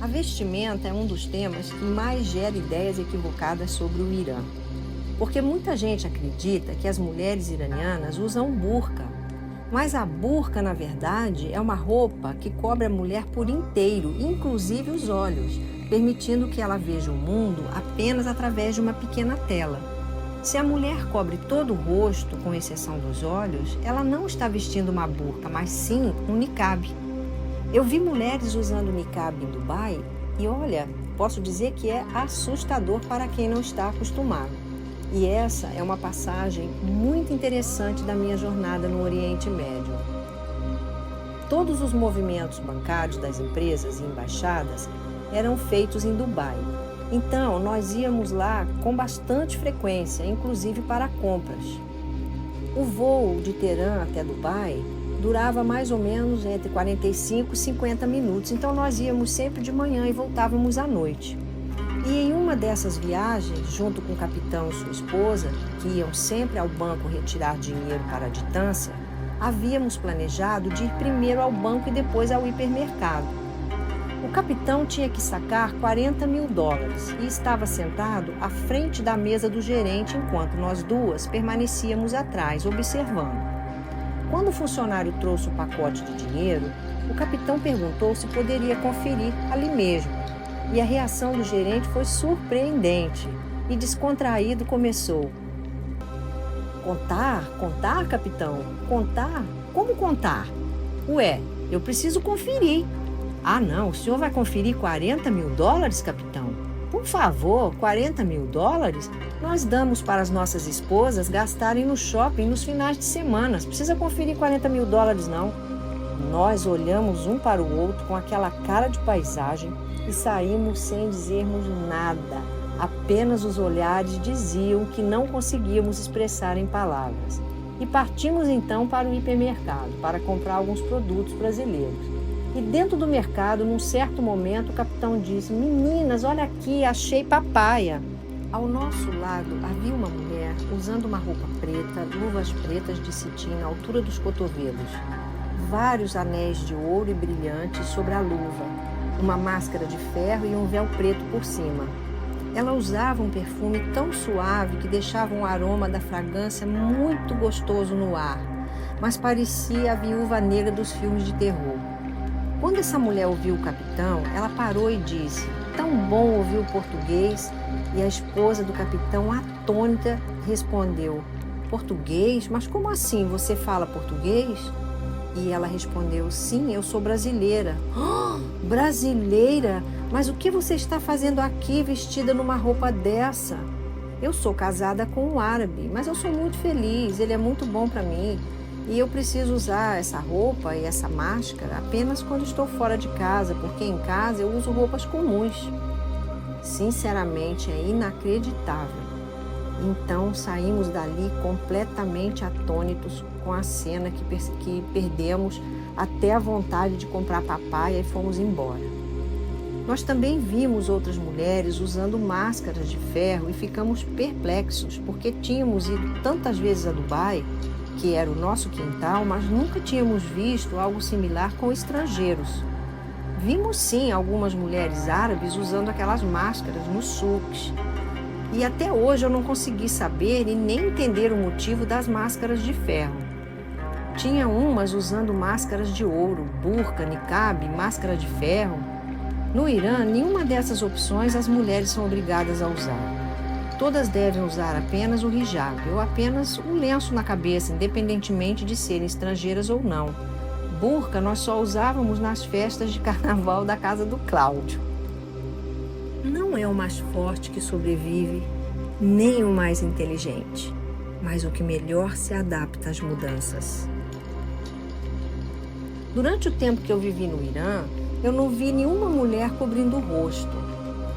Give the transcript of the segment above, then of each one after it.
A vestimenta é um dos temas que mais gera ideias equivocadas sobre o Irã, porque muita gente acredita que as mulheres iranianas usam burca, mas a burca, na verdade, é uma roupa que cobre a mulher por inteiro, inclusive os olhos, permitindo que ela veja o mundo apenas através de uma pequena tela. Se a mulher cobre todo o rosto, com exceção dos olhos, ela não está vestindo uma burca, mas sim um niqab. Eu vi mulheres usando niqab em Dubai e, olha, posso dizer que é assustador para quem não está acostumado. E essa é uma passagem muito interessante da minha jornada no Oriente Médio. Todos os movimentos bancários das empresas e embaixadas eram feitos em Dubai. Então, nós íamos lá com bastante frequência, inclusive para compras. O voo de Teherã até Dubai durava mais ou menos entre 45 e 50 minutos, então nós íamos sempre de manhã e voltávamos à noite. E em uma dessas viagens, junto com o capitão e sua esposa, que iam sempre ao banco retirar dinheiro para a ditância, havíamos planejado de ir primeiro ao banco e depois ao hipermercado. O capitão tinha que sacar $40 mil e estava sentado à frente da mesa do gerente enquanto nós duas permanecíamos atrás, observando. Quando o funcionário trouxe o pacote de dinheiro, o capitão perguntou se poderia conferir ali mesmo. E a reação do gerente foi surpreendente e descontraído começou. Contar? Contar, capitão? Contar? Como contar? Ué, eu preciso conferir. Ah, não, o senhor vai conferir $40 mil, capitão? Por favor, $40 mil? Nós damos para as nossas esposas gastarem no shopping nos finais de semana. Não precisa conferir $40 mil, não. Nós olhamos um para o outro com aquela cara de paisagem e saímos sem dizermos nada. Apenas os olhares diziam que não conseguíamos expressar em palavras. E partimos então para o hipermercado para comprar alguns produtos brasileiros. E dentro do mercado, num certo momento, o capitão disse: "Meninas, olha aqui, achei papaya." Ao nosso lado havia uma mulher usando uma roupa preta, luvas pretas de cetim à altura dos cotovelos, vários anéis de ouro e brilhantes sobre a luva, uma máscara de ferro e um véu preto por cima. Ela usava um perfume tão suave que deixava um aroma da fragrância muito gostoso no ar, mas parecia a viúva negra dos filmes de terror. Quando essa mulher ouviu o capitão, ela parou e disse: "Tão bom ouvir o português." E a esposa do capitão, atônita, respondeu: "Português? Mas como assim? Você fala português?" E ela respondeu: "Sim, eu sou brasileira." "Ah, brasileira? Mas o que você está fazendo aqui vestida numa roupa dessa?" "Eu sou casada com um árabe, mas eu sou muito feliz, ele é muito bom para mim. E eu preciso usar essa roupa e essa máscara apenas quando estou fora de casa, porque em casa eu uso roupas comuns." Sinceramente, é inacreditável. Então saímos dali completamente atônitos com a cena que perdemos até a vontade de comprar papaya e fomos embora. Nós também vimos outras mulheres usando máscaras de ferro e ficamos perplexos, porque tínhamos ido tantas vezes a Dubai, que era o nosso quintal, mas nunca tínhamos visto algo similar com estrangeiros. Vimos sim algumas mulheres árabes usando aquelas máscaras nos souks. E até hoje eu não consegui saber e nem entender o motivo das máscaras de ferro. Tinha umas usando máscaras de ouro, burca, niqab, máscara de ferro. No Irã, nenhuma dessas opções as mulheres são obrigadas a usar. Todas devem usar apenas o hijab ou apenas um lenço na cabeça, independentemente de serem estrangeiras ou não. Burca nós só usávamos nas festas de carnaval da casa do Cláudio. Não é o mais forte que sobrevive, nem o mais inteligente, mas o que melhor se adapta às mudanças. Durante o tempo que eu vivi no Irã, eu não vi nenhuma mulher cobrindo o rosto.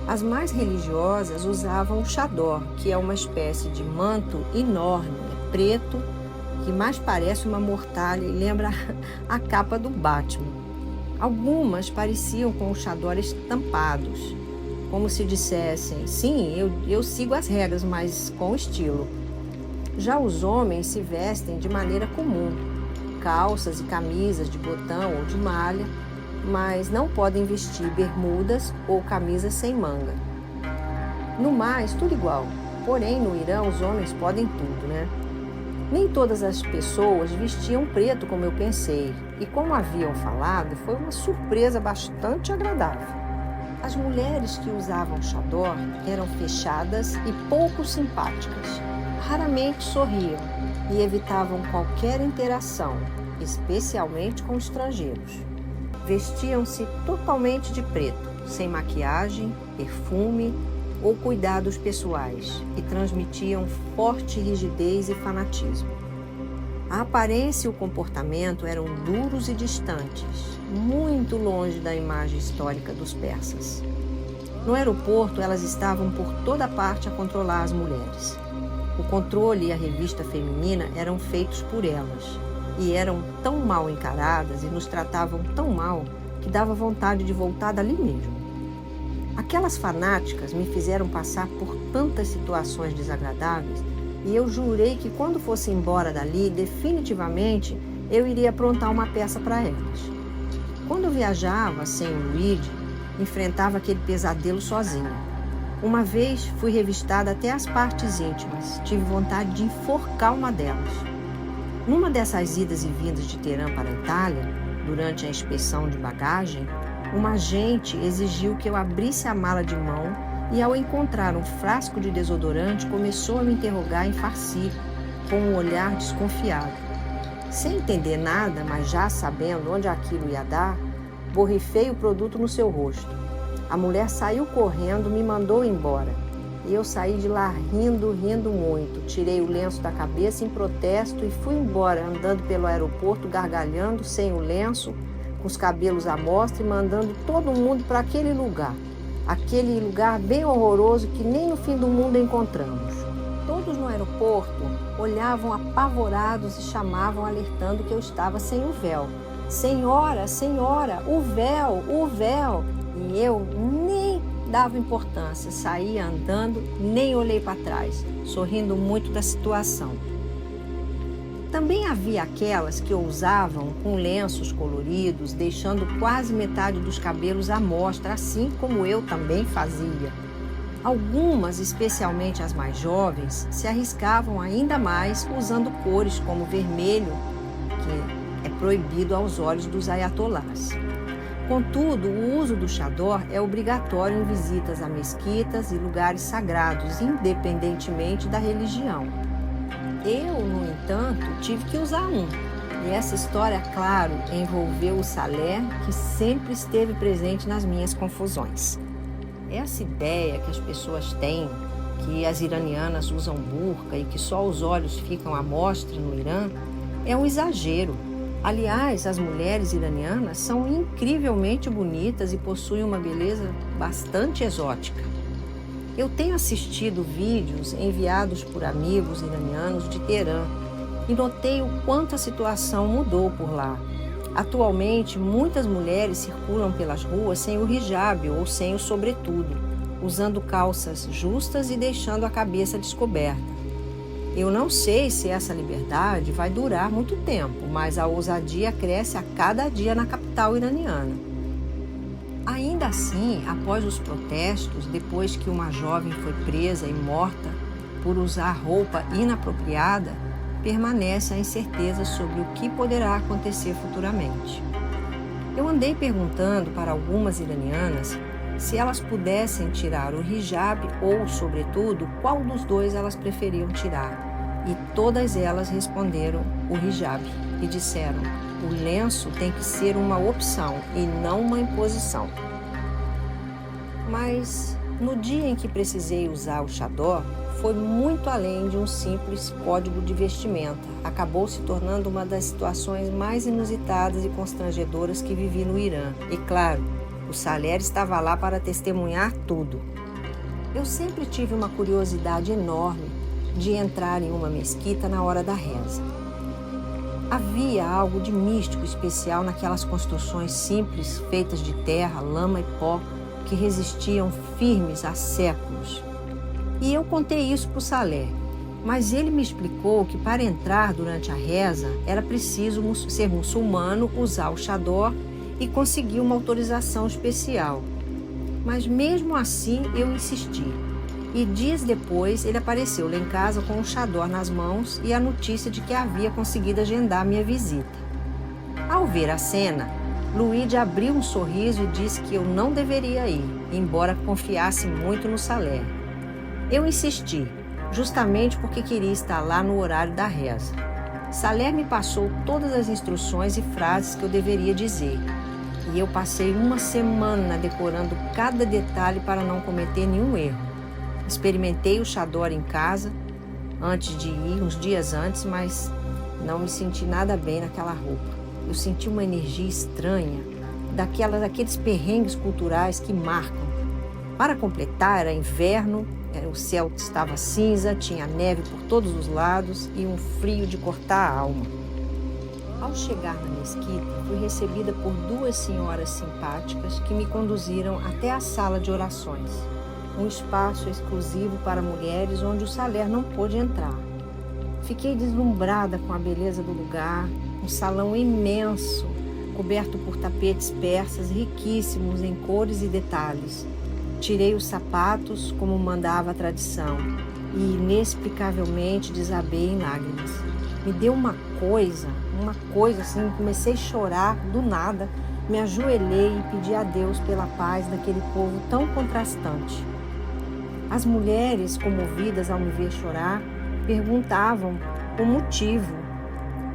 As mais religiosas usavam o chador, que é uma espécie de manto enorme, preto, que mais parece uma mortalha e lembra a capa do Batman. Algumas pareciam com os chadores estampados, como se dissessem: "Sim, eu sigo as regras, mas com estilo." Já os homens se vestem de maneira comum, calças e camisas de botão ou de malha, mas não podem vestir bermudas ou camisas sem manga. No mais, tudo igual. Porém, no Irã, os homens podem tudo, né? Nem todas as pessoas vestiam preto como eu pensei, e como haviam falado, foi uma surpresa bastante agradável. As mulheres que usavam chador eram fechadas e pouco simpáticas. Raramente sorriam e evitavam qualquer interação, especialmente com estrangeiros. Vestiam-se totalmente de preto, sem maquiagem, perfume ou cuidados pessoais, e transmitiam forte rigidez e fanatismo. A aparência e o comportamento eram duros e distantes, muito longe da imagem histórica dos persas. No aeroporto, elas estavam por toda parte a controlar as mulheres. O controle e a revista feminina eram feitos por elas, e eram tão mal encaradas e nos tratavam tão mal que dava vontade de voltar dali mesmo. Aquelas fanáticas me fizeram passar por tantas situações desagradáveis e eu jurei que quando fosse embora dali, definitivamente, eu iria aprontar uma peça para elas. Quando eu viajava sem o Luigi, enfrentava aquele pesadelo sozinha. Uma vez fui revistada até as partes íntimas, tive vontade de enforcar uma delas. Numa dessas idas e vindas de Teherã para a Itália, durante a inspeção de bagagem, uma agente exigiu que eu abrisse a mala de mão e, ao encontrar um frasco de desodorante, começou a me interrogar em farsi, com um olhar desconfiado. Sem entender nada, mas já sabendo onde aquilo ia dar, borrifei o produto no seu rosto. A mulher saiu correndo, me mandou embora. E eu saí de lá rindo muito. Tirei o lenço da cabeça em protesto e fui embora, andando pelo aeroporto, gargalhando, sem o lenço, com os cabelos à mostra e mandando todo mundo para aquele lugar bem horroroso que nem no fim do mundo encontramos. Todos no aeroporto olhavam apavorados e chamavam alertando que eu estava sem o véu. Senhora, senhora, o véu, o véu! E eu nem dava importância, saía andando, nem olhei para trás, sorrindo muito da situação. Também havia aquelas que ousavam com lenços coloridos, deixando quase metade dos cabelos à mostra, assim como eu também fazia. Algumas, especialmente as mais jovens, se arriscavam ainda mais usando cores como vermelho, que é proibido aos olhos dos ayatolás. Contudo, o uso do chador é obrigatório em visitas a mesquitas e lugares sagrados, independentemente da religião. Eu, no entanto, tive que usar um. E essa história, claro, envolveu o Saleh, que sempre esteve presente nas minhas confusões. Essa ideia que as pessoas têm, que as iranianas usam burca e que só os olhos ficam à mostra no Irã, é um exagero. Aliás, as mulheres iranianas são incrivelmente bonitas e possuem uma beleza bastante exótica. Eu tenho assistido vídeos enviados por amigos iranianos de Teherã e notei o quanto a situação mudou por lá. Atualmente, muitas mulheres circulam pelas ruas sem o hijab ou sem o sobretudo, usando calças justas e deixando a cabeça descoberta. Eu não sei se essa liberdade vai durar muito tempo, mas a ousadia cresce a cada dia na capital iraniana. Ainda assim, após os protestos, depois que uma jovem foi presa e morta por usar roupa inapropriada, permanece a incerteza sobre o que poderá acontecer futuramente. Eu andei perguntando para algumas iranianas se elas pudessem tirar o hijab ou, sobretudo, qual dos dois elas preferiam tirar. E todas elas responderam o hijab e disseram: o lenço tem que ser uma opção e não uma imposição. Mas no dia em que precisei usar o chador, foi muito além de um simples código de vestimenta. Acabou se tornando uma das situações mais inusitadas e constrangedoras que vivi no Irã. E claro, o Saleh estava lá para testemunhar tudo. Eu sempre tive uma curiosidade enorme de entrar em uma mesquita na hora da reza. Havia algo de místico especial naquelas construções simples, feitas de terra, lama e pó, que resistiam firmes há séculos. E eu contei isso para o Saleh, mas ele me explicou que para entrar durante a reza era preciso ser muçulmano, usar o chador e consegui uma autorização especial. Mas mesmo assim eu insisti. E dias depois ele apareceu lá em casa com um xador nas mãos e a notícia de que havia conseguido agendar minha visita. Ao ver a cena, Luigi abriu um sorriso e disse que eu não deveria ir, embora confiasse muito no Salé. Eu insisti, justamente porque queria estar lá no horário da reza. Salé me passou todas as instruções e frases que eu deveria dizer. E eu passei uma semana decorando cada detalhe para não cometer nenhum erro. Experimentei o xador em casa antes de ir, uns dias antes, mas não me senti nada bem naquela roupa. Eu senti uma energia estranha, daqueles perrengues culturais que marcam. Para completar, era inverno, o céu estava cinza, tinha neve por todos os lados e um frio de cortar a alma. Ao chegar na mesquita, fui recebida por duas senhoras simpáticas que me conduziram até a sala de orações, um espaço exclusivo para mulheres onde o Salé não pôde entrar. Fiquei deslumbrada com a beleza do lugar, um salão imenso, coberto por tapetes persas riquíssimos em cores e detalhes. Tirei os sapatos, como mandava a tradição, e inexplicavelmente desabei em lágrimas. Me deu uma coisa assim, comecei a chorar do nada, me ajoelhei e pedi a Deus pela paz daquele povo tão contrastante. As mulheres, comovidas ao me ver chorar, perguntavam o motivo.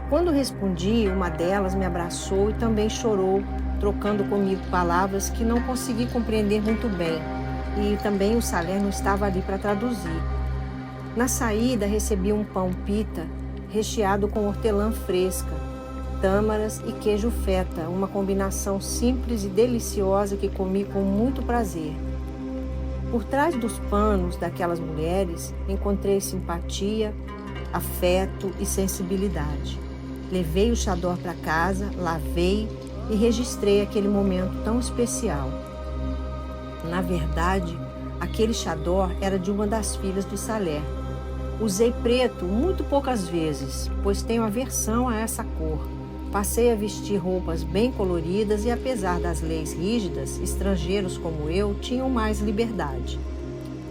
Quando respondi, uma delas me abraçou e também chorou, trocando comigo palavras que não consegui compreender muito bem, e também o Salé não estava ali para traduzir. Na saída, recebi um pão pita recheado com hortelã fresca, tâmaras e queijo feta, uma combinação simples e deliciosa que comi com muito prazer. Por trás dos panos daquelas mulheres, encontrei simpatia, afeto e sensibilidade. Levei o xador para casa, lavei e registrei aquele momento tão especial. Na verdade, aquele xador era de uma das filhas do Salé. Usei preto muito poucas vezes, pois tenho aversão a essa cor. Passei a vestir roupas bem coloridas e, apesar das leis rígidas, estrangeiros como eu tinham mais liberdade.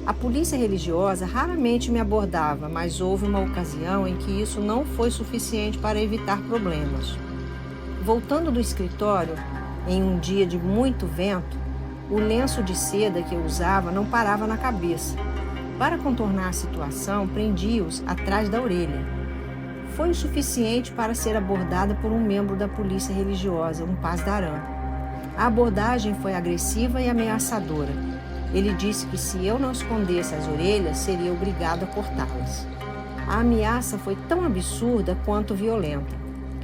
A polícia religiosa raramente me abordava, mas houve uma ocasião em que isso não foi suficiente para evitar problemas. Voltando do escritório, em um dia de muito vento, o lenço de seda que eu usava não parava na cabeça. Para contornar a situação, prendi-os atrás da orelha. Foi o suficiente para ser abordada por um membro da polícia religiosa, um pasdaran. A abordagem foi agressiva e ameaçadora. Ele disse que se eu não escondesse as orelhas, seria obrigado a cortá-las. A ameaça foi tão absurda quanto violenta,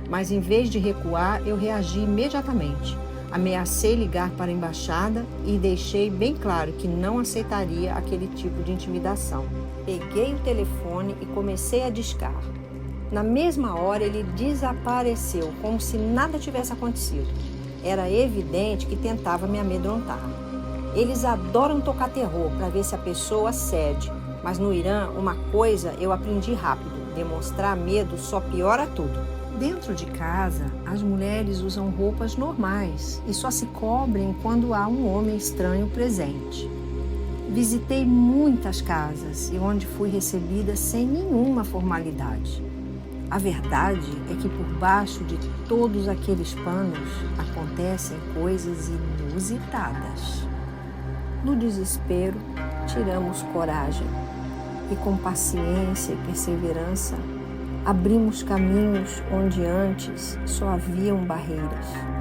mas em vez de recuar, eu reagi imediatamente. Ameacei ligar para a embaixada e deixei bem claro que não aceitaria aquele tipo de intimidação. Peguei o telefone e comecei a discar. Na mesma hora, ele desapareceu, como se nada tivesse acontecido. Era evidente que tentava me amedrontar. Eles adoram tocar terror para ver se a pessoa cede, mas no Irã, uma coisa eu aprendi rápido: demonstrar medo só piora tudo. Dentro de casa, as mulheres usam roupas normais e só se cobrem quando há um homem estranho presente. Visitei muitas casas e onde fui recebida sem nenhuma formalidade. A verdade é que por baixo de todos aqueles panos acontecem coisas inusitadas. No desespero, tiramos coragem e com paciência e perseverança abrimos caminhos onde antes só haviam barreiras.